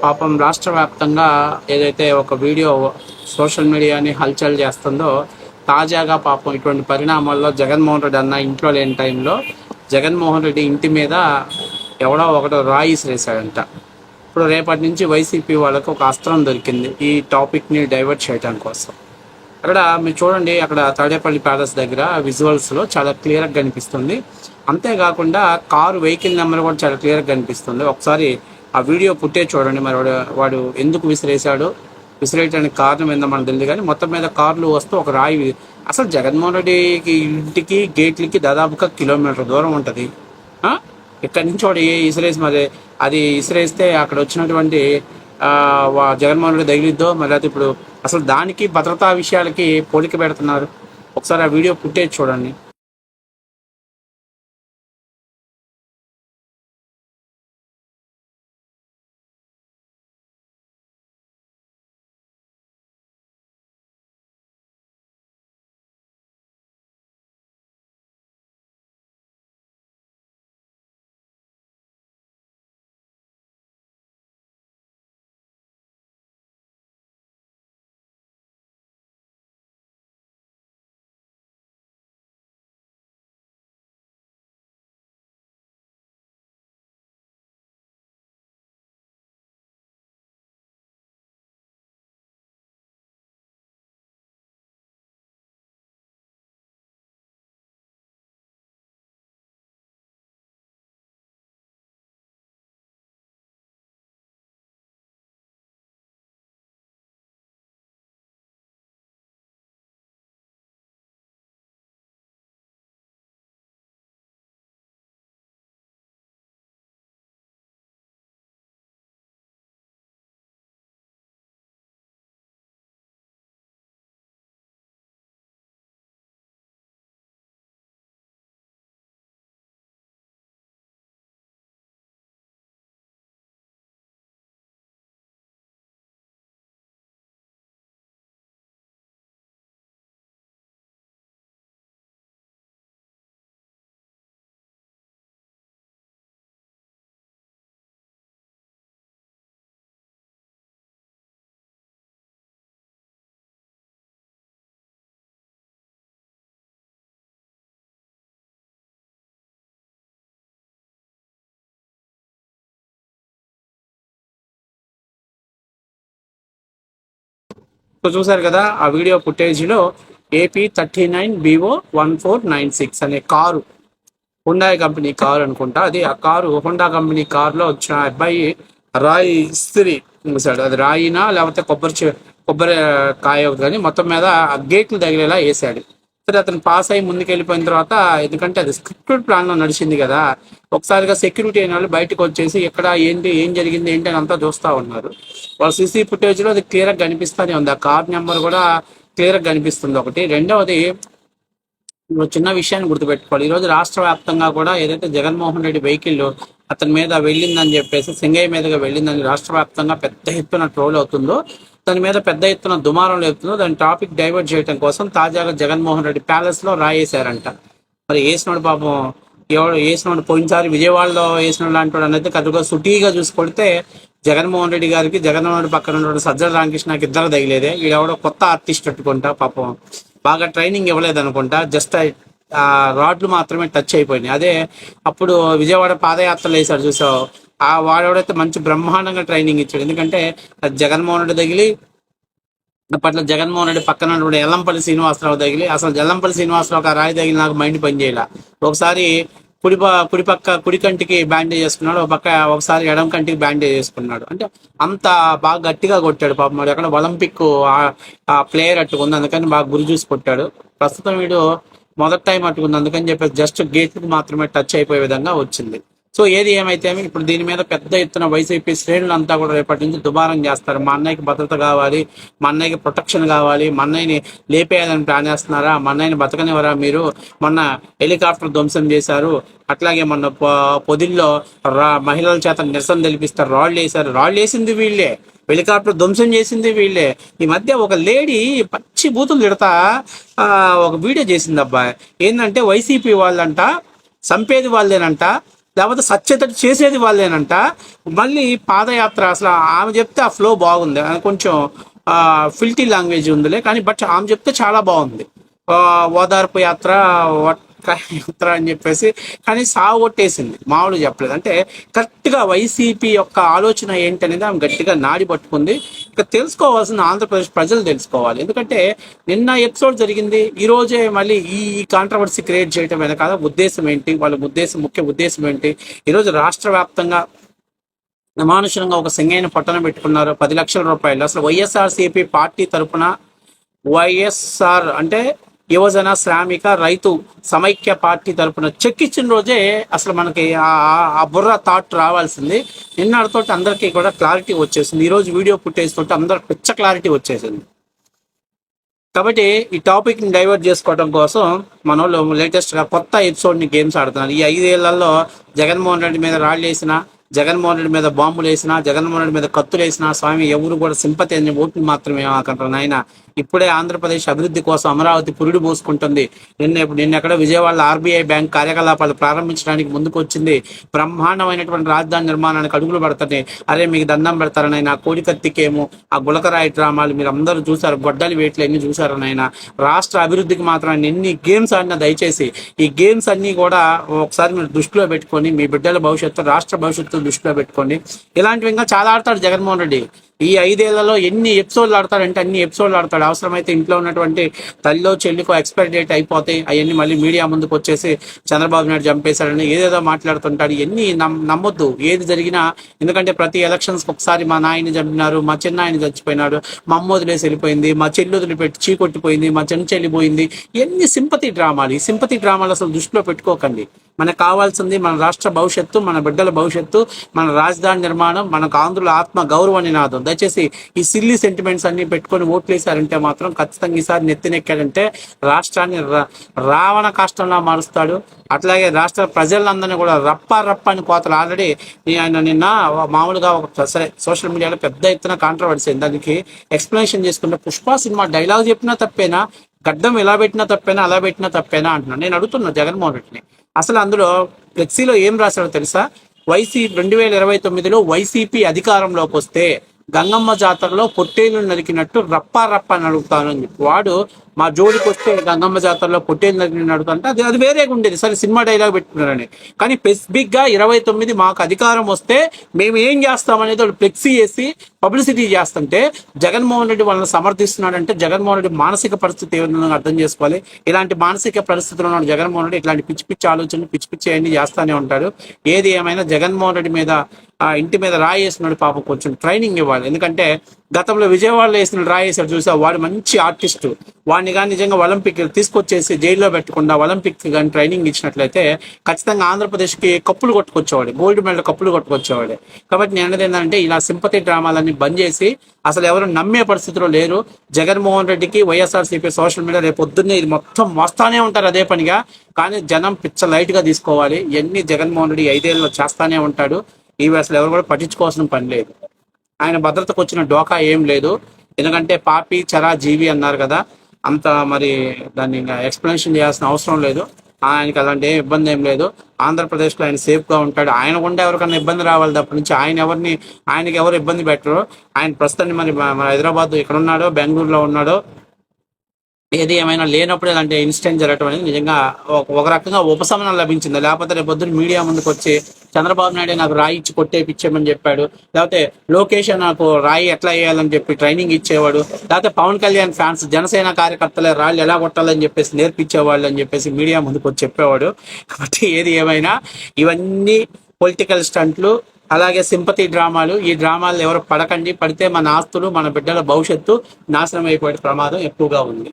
పాపం రాష్ట్ర వ్యాప్తంగా ఏదైతే ఒక వీడియో సోషల్ మీడియాని హల్చల్ చేస్తుందో, తాజాగా పాపం ఇటువంటి పరిణామాల్లో జగన్మోహన్ రెడ్డి అన్న ఇంట్లో లేని టైంలో జగన్మోహన్ రెడ్డి ఇంటి మీద ఎవడో ఒకటో రాయి విసిరేశాడంట. ఇప్పుడు రేపటి నుంచి వైసీపీ వాళ్ళకు ఒక అస్త్రం దొరికింది ఈ టాపిక్ని డైవర్ట్ చేయడం కోసం. అక్కడ మీరు చూడండి, అక్కడ తాడేపల్లి ప్యాలెస్ దగ్గర విజువల్స్లో చాలా క్లియర్గా కనిపిస్తుంది. అంతేకాకుండా కారు వెహికల్ నెంబర్ కూడా చాలా క్లియర్గా కనిపిస్తుంది. ఒకసారి ఆ వీడియో పుట్టే చూడండి. మరి వాడు ఎందుకు విసిరేయడానికి కారణం ఏందో మనకు తెలియదు, కానీ మొత్తం మీద కార్లు వస్తూ ఒక రాయి. అసలు జగన్మోహన్ రెడ్డికి ఇంటికి గేట్లకి దాదాపుగా కిలోమీటర్ దూరం ఉంటుంది. ఇక్కడి నుంచి వాడు మరి అది ఇసిరేస్తే అక్కడ వచ్చినటువంటి జగన్మోహన్ రెడ్డి తగిలిద్దో, మరి అయితే ఇప్పుడు అసలు దానికి భద్రతా విషయాలకి పోలిక పెడుతున్నారు. ఒకసారి ఆ వీడియో ఫుటేజ్ చూడండి. సో చూసారు కదా ఆ వీడియో ఫుటేజ్లో AP39BO1496 అనే కారు, హుండా కంపెనీ కారు అనుకుంటా. అది ఆ కారు హుండా కంపెనీ కారులో వచ్చిన అబ్బాయి రాయి ఇస్త్రీ చూసాడు. అది రాయినా లేకపోతే కొబ్బరి కాయ కానీ మొత్తం మీద ఆ గేట్లు తగిలేలా వేసాడు. సరే, అతను పాస్ అయ్యి ముందుకు వెళ్ళిపోయిన తర్వాత, ఎందుకంటే అది స్క్రిప్టెడ్ ప్లాన్లో నడిచింది కదా, ఒకసారిగా సెక్యూరిటీ అయిన వాళ్ళు బయటకు వచ్చేసి ఎక్కడ ఏం జరిగింది ఏంటి అని అంతా చూస్తూ ఉన్నారు. వాళ్ళ సీసీ ఫుటేజ్లో అది క్లియర్గా కనిపిస్తూనే ఉంది. ఆ కార్ నెంబర్ కూడా క్లియర్గా కనిపిస్తుంది ఒకటి. రెండవది, చిన్న విషయాన్ని గుర్తుపెట్టుకోవాలి. ఈరోజు రాష్ట్ర వ్యాప్తంగా కూడా ఏదైతే జగన్మోహన్ రెడ్డి వెహికల్ అతని మీద వెళ్ళిందని చెప్పేసి, సింగయ్య మీదుగా వెళ్ళిందని రాష్ట్ర వ్యాప్తంగా పెద్ద ఎత్తున ట్రోల్ అవుతుందో, దాని మీద పెద్ద ఎత్తున దుమారం లేపుతుందో, దాని టాపిక్ డైవర్ట్ చేయడం కోసం తాజాగా జగన్మోహన్ రెడ్డి ప్యాలెస్ లో రాయేశారంట. మరి వేసినోడు పాపం ఎవడు వేసినోడు, పోయినసారి విజయవాడలో వేసినోడు లాంటి వాడు అనేది కదుగా సుటీగా చూసుకొడితే జగన్మోహన్ రెడ్డి గారికి జగన్మోహన్ రెడ్డి పక్కన ఉన్న సజ్జల రామకృష్ణకి ఇద్దరు తగిలేదే. ఈడెవడో కొత్త ఆర్టిస్ట్ పెట్టుకుంటా, పాపం బాగా ట్రైనింగ్ ఇవ్వలేదు అనుకుంటా, జస్ట్ రాడ్లు మాత్రమే టచ్ అయిపోయినాయి. అదే అప్పుడు విజయవాడ పాదయాత్రలు వేశాడు చూసావు, ఆ వాడెవడైతే మంచి బ్రహ్మాండంగా ట్రైనింగ్ ఇచ్చాడు. ఎందుకంటే జగన్మోహన్ రెడ్డి తగిలి అప్పట్లో జగన్మోహన్ రెడ్డి పక్కన ఉన్నటువంటి ఎల్లంపల్లి శ్రీనివాసరావు తగిలి, అసలు ఎల్లంపల్లి శ్రీనివాసరావు ఆ రాయి తగిలి నాకు మైండ్ పని చేయాల. ఒకసారి కుడి కంటికి బ్యాండేజ్ చేసుకున్నాడు, ఒకసారి ఎడం కంటికి బ్యాండేజ్ చేసుకున్నాడు. అంటే అంత బాగా గట్టిగా కొట్టాడు పాపం. ఎక్కడ ఒలింపిక్ ప్లేయర్ అట్టుకుంది, అందుకని బాగా గురి చూసి కొట్టాడు. ప్రస్తుతం వీడు మొదటి టైం అట్టుకుంది, అందుకని చెప్పేసి జస్ట్ గేట్కి మాత్రమే టచ్ అయిపోయే విధంగా వచ్చింది. సో ఏది ఏమైతే ఇప్పుడు దీని మీద పెద్ద ఎత్తున వైసీపీ శ్రేణులంతా కూడా రేపటి నుంచి దుమారం చేస్తారు. మా అన్నయ్యకి భద్రత కావాలి, మా అన్నయ్యకి ప్రొటెక్షన్ కావాలి, మా అన్నయ్యని లేపేయాలని ప్లాన్ చేస్తున్నారా, మా అన్నయ్యని బతకనివరా మీరు, మొన్న హెలికాప్టర్ ధ్వంసం చేశారు, అట్లాగే మొన్న పొదిల్లో మహిళల చేత నిరసన తెలిపిస్తారు, రాళ్ళు వేసింది వీళ్ళే, హెలికాప్టర్ ధ్వంసం చేసింది వీళ్ళే. ఈ మధ్య ఒక లేడీ పచ్చి బూతులు తిడతా ఒక వీడియో చేసింది అబ్బాయి. ఏంటంటే వైసీపీ వాళ్ళంట చంపేది వాళ్ళేనంట, లేకపోతే సత్యత చేసేది వాళ్ళేనంట. మళ్ళీ పాదయాత్ర అసలు ఆమె చెప్తే ఆ ఫ్లో బాగుంది, కొంచెం ఫిల్టీ లాంగ్వేజ్ ఉందిలే కానీ, బట్ ఆమె చెప్తే చాలా బాగుంది. ఓదార్పు యాత్ర, యాత్ర అని చెప్పేసి, కానీ సాగు కొట్టేసింది, మామూలు చెప్పలేదు. అంటే కరెక్ట్గా వైసీపీ యొక్క ఆలోచన ఏంటనేది ఆమె గట్టిగా నాడి పట్టుకుంది. ఇక తెలుసుకోవాల్సిన ఆంధ్రప్రదేశ్ ప్రజలు తెలుసుకోవాలి. ఎందుకంటే నిన్న ఎపిసోడ్ జరిగింది, ఈ రోజే మళ్ళీ ఈ కాంట్రవర్సీ క్రియేట్ చేయడం వెనకాల ఉద్దేశం ఏంటి, వాళ్ళ ముఖ్య ఉద్దేశం ఏంటి? ఈరోజు రాష్ట్ర వ్యాప్తంగా అమానుషంగా ఒక సింగైన పట్టణం పెట్టుకున్నారు, 10 లక్షల రూపాయలు. అసలు వైఎస్ఆర్సీపీ పార్టీ తరఫున వైఎస్ఆర్ అంటే యువజన శ్రామిక రైతు సమైక్య పార్టీ తరఫున చెక్ ఇచ్చిన రోజే అసలు మనకి ఆ బుర్ర థాట్ రావాల్సింది. నిన్నటితోటి అందరికీ కూడా క్లారిటీ వచ్చేసింది. ఈరోజు వీడియో ఫుటేజ్ తోటి అందరికి పిచ్చ క్లారిటీ వచ్చేసింది. కాబట్టి ఈ టాపిక్ ని డైవర్ట్ చేసుకోవడం కోసం మన వాళ్ళు లేటెస్ట్ గా కొత్త ఎపిసోడ్ ని గేమ్స్ ఆడుతున్నారు. ఈ 5 ఏళ్లలో జగన్మోహన్ రెడ్డి మీద రాళ్ళు వేసిన, జగన్మోహన్ రెడ్డి మీద బాంబులు వేసినా, జగన్మోహన్ రెడ్డి మీద కత్తులు వేసినా, స్వామి ఎవరు కూడా సింపతి అనే ఓట్లు మాత్రమే ఆకంటారు నాయన. ఇప్పుడే ఆంధ్రప్రదేశ్ అభివృద్ధి కోసం అమరావతి పురుడు పోసుకుంటుంది. నిన్నెక్కడ విజయవాడలో ఆర్బీఐ బ్యాంక్ కార్యకలాపాలు ప్రారంభించడానికి ముందుకు వచ్చింది. బ్రహ్మాండమైనటువంటి రాజధాని నిర్మాణానికి అడుగులు పడుతున్నాయి. అరే మీకు దండం పెడతారనైనా, కోడికత్తికేమో ఆ గులకరాయి డ్రామాలు మీరు అందరూ చూసారు, గొడ్డలి వేట్లు ఎన్ని చూసారనైనా. రాష్ట్ర అభివృద్ధికి మాత్రం ఎన్ని గేమ్స్ ఆడినా దయచేసి ఈ గేమ్స్ అన్ని కూడా ఒకసారి మీరు దృష్టిలో పెట్టుకొని, మీ బిడ్డల భవిష్యత్తు, రాష్ట్ర భవిష్యత్తు దృష్టిలో పెట్టుకోండి. ఇలాంటివి ఇంకా చాలా ఆడతాడు జగన్మోహన్ రెడ్డి. ఈ 5 ఏళ్లలో ఎన్ని ఎపిసోడ్లు ఆడతాడంటే అన్ని ఎపిసోడ్లు ఆడతాడు. అవసరమైతే ఇంట్లో ఉన్నటువంటి తల్లిలో చెల్లికో ఎక్స్పైరీ డేట్ అయిపోతాయి, అవన్నీ మళ్ళీ మీడియా ముందుకు వచ్చేసి చంద్రబాబు నాయుడు చంపేశాడని ఏదేదో మాట్లాడుతుంటాడు. ఎన్ని నమ్మొద్దు ఏది జరిగినా. ఎందుకంటే ప్రతి ఎలక్షన్స్ ఒకసారి మా నాయని చంపినారు, మా చిన్న ఆయన చచ్చిపోయినాడు, మా అమ్మ వదిలేసి వెళ్ళిపోయింది, మా చెల్లి వదిలిపెట్టి చీకొట్టిపోయింది, మా చిన్న చెల్లిపోయింది. ఎన్ని సింపతి డ్రామాలు. ఈ సింపతి డ్రామాలు అసలు దృష్టిలో పెట్టుకోకండి. మనకు కావాల్సింది మన రాష్ట్ర భవిష్యత్తు, మన బిడ్డల భవిష్యత్తు, మన రాజధాని నిర్మాణం, మనకు ఆంధ్రుల ఆత్మ గౌరవ నినాదం. దయచేసి ఈ సిల్లీ సెంటిమెంట్స్ అన్ని పెట్టుకొని ఓట్లేసారంటే మాత్రం ఖచ్చితంగా ఈసారి నెత్తినెక్కాడంటే రాష్ట్రాన్ని రావణ కాష్టంలా మారుస్తాడు. అట్లాగే రాష్ట్ర ప్రజలందరినీ కూడా రప్ప అని కోతలు. ఆల్రెడీ ఆయన నిన్న మామూలుగా ఒక సరే సోషల్ మీడియాలో పెద్ద ఎత్తున కాంట్రవర్సీ అయింది. దానికి ఎక్స్ప్లెనేషన్ చేసుకుంటే పుష్ప సినిమా డైలాగ్ చెప్పినా తప్పేనా, గడ్డం ఎలా పెట్టినా తప్పేనా, అలా పెట్టినా తప్పేనా అంటున్నాను. నేను అడుగుతున్నా జగన్మోహన్ రెడ్డిని. అసలు అందులో ఫ్లెక్సీలో ఏం రాశాడో తెలుసా? 2029లో వైసీపీ అధికారంలోకి వస్తే గంగమ్మ జాతరలో పొట్టేలు నరికినట్టు రప్పా అని అడుగుతానని చెప్పి వాడు మా జోలికి వస్తే గంగమ్మ జాతరలో పొట్టేలు నరికినట్టు అడుగుతానంటే అది వేరేగా ఉండేది. సరే సినిమా డైలాగ్ పెట్టుకున్నారని. కానీ స్పెసిఫిక్ గా 29 మాకు అధికారం వస్తే మేము ఏం చేస్తామనేది వాళ్ళు ఫ్లెక్సీ చేసి పబ్లిసిటీ చేస్తుంటే జగన్మోహన్ రెడ్డి వాళ్ళని సమర్థిస్తున్నాడంటే జగన్మోహన్ రెడ్డి మానసిక పరిస్థితి ఏమైనా అర్థం చేసుకోవాలి. ఇలాంటి మానసిక పరిస్థితుల్లో ఉన్న జగన్మోహన్ రెడ్డి ఇట్లాంటి పిచ్చి ఆలోచనలు పిచ్చి అన్ని చేస్తానే ఉంటాడు. ఏది ఏమైనా జగన్మోహన్ రెడ్డి మీద ఇంటి మీద రాయి వేసినాడు, పాపం కొంచెం ట్రైనింగ్ ఇవ్వాలి. ఎందుకంటే గతంలో విజయవాడలో వేసిన రాయి వేసాడు చూసా, వాడు మంచి ఆర్టిస్టు. వాడిని కానీ నిజంగా ఒలింపిక్ తీసుకొచ్చేసి జైల్లో పెట్టకుండా ఒలింపిక్ కానీ ట్రైనింగ్ ఇచ్చినట్లయితే ఖచ్చితంగా ఆంధ్రప్రదేశ్కి కప్పులు కొట్టుకొచ్చేవాడు, గోల్డ్ మెడల్ కప్పులు కొట్టుకొచ్చేవాడు. కాబట్టి నేను అనేది ఏంటంటే ఇలా సింపతి డ్రామాలన్నీ బంద్ చేసి అసలు ఎవరు నమ్మే పరిస్థితిలో లేరు. జగన్మోహన్ రెడ్డికి వైఎస్ఆర్సీపీ సోషల్ మీడియా రేపు పొద్దున్నే ఇది మొత్తం వస్తానే ఉంటారు అదే పనిగా. కానీ జనం పిచ్చ లైట్ గా తీసుకోవాలి. ఇవన్నీ జగన్మోహన్ రెడ్డి 5 ఏళ్ళలో చేస్తానే ఉంటాడు. ఇవి అసలు ఎవరు కూడా పట్టించుకోవాల్సిన పని లేదు. ఆయన భద్రతకు వచ్చిన డోకా ఏం లేదు. ఎందుకంటే పాపి చరా జీవి అన్నారు కదా, అంత మరి దాన్ని ఇంకా ఎక్స్ప్లెనేషన్ చేయాల్సిన అవసరం లేదు. ఆయనకి అలాంటి ఇబ్బంది ఏం లేదు. ఆంధ్రప్రదేశ్లో ఆయన సేఫ్ గా ఉంటాడు. ఆయన గుండా ఎవరికన్నా ఇబ్బంది రావాలి తప్ప నుంచి ఆయనకి ఎవరు ఇబ్బంది పెట్టరు. ఆయన ప్రస్తుతాన్ని మరి హైదరాబాద్ ఇక్కడ ఉన్నాడో బెంగళూరులో ఉన్నాడో, ఏది ఏమైనా లేనప్పుడు ఇలాంటి ఇన్సిడెంట్ జరగడం అనేది నిజంగా ఒక రకంగా ఉపశమనం లభించింది. లేకపోతే రేపు పొద్దున్న మీడియా ముందుకు వచ్చి చంద్రబాబు నాయుడు నాకు రాయి ఇచ్చి కొట్టేపిచ్చేయమని చెప్పాడు, లేకపోతే లోకేష్ నాకు రాయి ఎట్లా వేయాలని చెప్పి ట్రైనింగ్ ఇచ్చేవాడు, లేకపోతే పవన్ కళ్యాణ్ ఫ్యాన్స్ జనసేన కార్యకర్తలే రాళ్ళు ఎలా కొట్టాలని చెప్పేసి నేర్పించేవాళ్ళు అని చెప్పేసి మీడియా ముందుకు వచ్చి చెప్పేవాడు. కాబట్టి ఏది ఏమైనా ఇవన్నీ పొలిటికల్ స్టంట్లు, అలాగే సింపతి డ్రామాలు. ఈ డ్రామాలు ఎవరు పడకండి. పడితే మన ఆస్తులు, మన బిడ్డల భవిష్యత్తు నాశనం అయిపోయే ప్రమాదం ఎక్కువగా ఉంది.